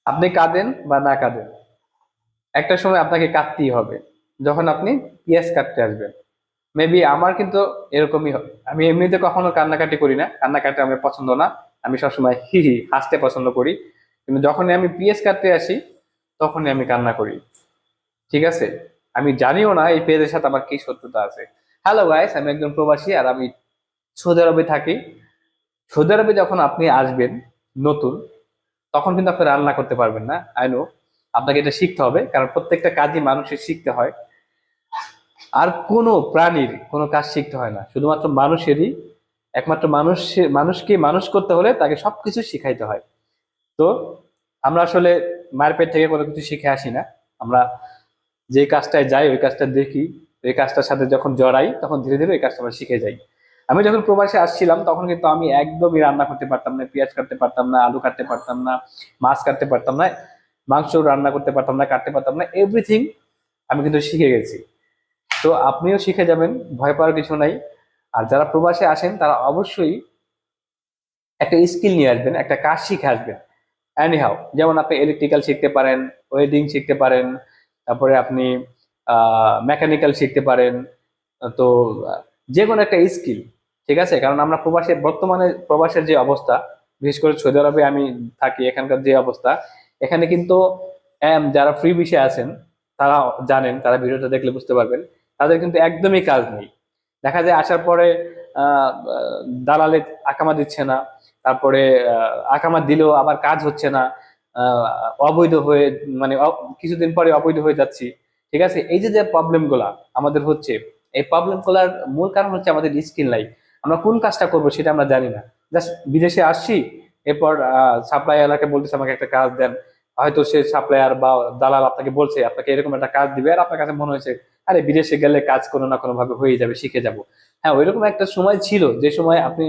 আপনি কাঁদেন বা না কাঁদেন, একটা সময় আপনাকে কাঁদতেই হবে যখন আপনি পেঁয়াজ কাটতে আসবেন। মেবি আমার কিন্তু এরকমই হয়। আমি এমনিতে কখনো কান্নাকাটি করি না, কান্নাকাটি আমার পছন্দ না। আমি সবসময় হি হি হাসতে পছন্দ করি। কিন্তু যখনই আমি পেঁয়াজ কাটতে আসি, তখনই আমি কান্না করি। ঠিক আছে? আমি জানিও না এই পেঁয়াজের সাথে আমার কি শত্রুতা আছে। হ্যালো গাইস, আমি একজন প্রবাসী আর আমি সৌদি আরবে থাকি। সৌদি আরবে যখন আপনি আসবেন নতুন, তখন কিন্তু আপনি রান্না করতে পারবেন না, আই নো। আপনাকে এটা শিখতে হবে, কারণ প্রত্যেকটা কাজই মানুষের শিখতে হয়। আর কোনো প্রাণীর কোনো কাজ শিখতে হয় না, শুধুমাত্র মানুষেরই। একমাত্র মানুষকে মানুষ করতে হলে তাকে সবকিছু শিখাইতে হয়। তো আমরা আসলে মায়ের পেট থেকে কোনো কিছু শিখে আসি না। আমরা যে কাজটায় যাই ওই কাজটা দেখি, ওই কাজটার সাথে যখন জড়াই তখন ধীরে ধীরে ওই কাজটা আমরা শিখে যাই। আমি যখন প্রবাসে আসছিলাম তখন কিন্তু আমি একদমই রান্না করতে পারতাম না, পেঁয়াজ কাটতে পারতাম না, আলু কাটতে পারতাম না, মাছ কাটতে পারতাম না, মাংস রান্না করতে পারতাম না, কাটতে পারতাম না, এভরিথিং আমি কিন্তু শিখে গেছি। তো আপনিও শিখে যাবেন, ভয় পাওয়ার কিছু নাই। আর যারা প্রবাসে আসেন তারা অবশ্যই একটা স্কিল নিয়ে আসবেন, একটা কাজ শিখে আসবেন। এনিহাও, যেমন আপনি ইলেকট্রিক্যাল শিখতে পারেন, ওয়েল্ডিং শিখতে পারেন, তারপরে আপনি মেকানিক্যাল শিখতে পারেন। তো যে কোনো একটা স্কিল, ঠিক আছে? কারণ আমরা প্রবাসে বর্তমানে প্রবাসের যে অবস্থা, বিশেষ করে সৌদি আরবে আমি থাকি, এখানকার যে অবস্থা, এখানে কিন্তু যারা ফ্রি ভিসে আছেন তারা জানেন, তারা ভিডিওটা দেখলে বুঝতে পারবেন, তাদের কিন্তু একদমই কাজ নেই। দেখা যায় আসার পরে আহ আহ, দালালে আকামা দিচ্ছে না, তারপরে আকামা দিলেও আবার কাজ হচ্ছে না, আহ, অবৈধ হয়ে, মানে কিছুদিন পরে অবৈধ হয়ে যাচ্ছি। ঠিক আছে? এই যে যে প্রবলেম গুলা আমাদের হচ্ছে, এই প্রবলেম গুলার মূল কারণ হচ্ছে আমাদের স্কিল নাই। আমরা কোন কাজটা করব সেটা আমরা জানি না। জাস্ট বিদেশে আসছি, এরপর সাপ্লাই এলাকে বলতেছে আমাকে একটা কাজ দেন। হয়তো সে সাপ্লায়ার বা দালাল আপনাকে বলছে আপনাকে এরকম একটা কাজ দিবে, আর আপনার কাছে মনে হয়েছে আরে বিদেশে গেলে কাজ কোনো না কোনো ভাবে হয়ে যাবে, শিখে যাব। হ্যাঁ, ওইরকম একটা সময় ছিল যে সময় আপনি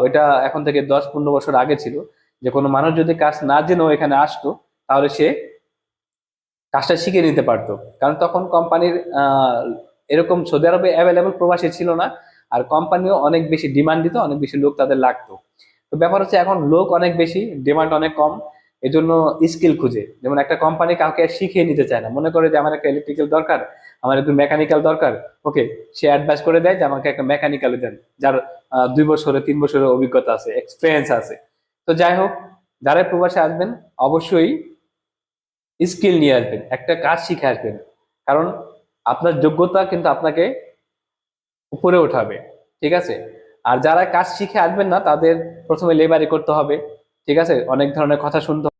ওইটা এখন থেকে 10-15 বছর আগে ছিল, যে কোনো মানুষ যদি কাজ না জেনেও এখানে আসতো, তাহলে সে কাজটা শিখে নিতে পারতো। কারণ তখন কোম্পানির এরকম সৌদি আরবে অ্যাভেলেবল প্রবাসী ছিল না। আর কোম্পানিও অনেক বেশি ডিমান্ড দিত, অনেক বেশি লোক তাদের লাগতো। তো ব্যাপার হচ্ছে এখন লোক অনেক বেশি, ডিমান্ড অনেক কম। এজন্য স্কিল খুঁজে, যেমন একটা কোম্পানি কাউকে আর শিখিয়ে নিতে চায় না। মনে করে যে আমার একটা ইলেকট্রিক্যাল দরকার, আমার একটু মেকানিক্যাল দরকার, ওকে, সে অ্যাডভাইস করে দেয় যে আমাকে একটা মেকানিক্যাল দেন, যার 2 বছরের 3 বছরের অভিজ্ঞতা আছে, এক্সপিরিয়েন্স আছে। তো যাই হোক, যারা প্রবাসে আসবেন অবশ্যই স্কিল নিয়ে আসবেন, একটা কাজ শিখে আসবেন। কারণ আপনার যোগ্যতা কিন্তু আপনাকে উপরে উঠাবে। ঠিক আছে? আর যারা কাজ শিখে আসবেন না তাদের প্রথমে লেবারি করতে হবে। ঠিক আছে? অনেক ধরনের কথা শুনতে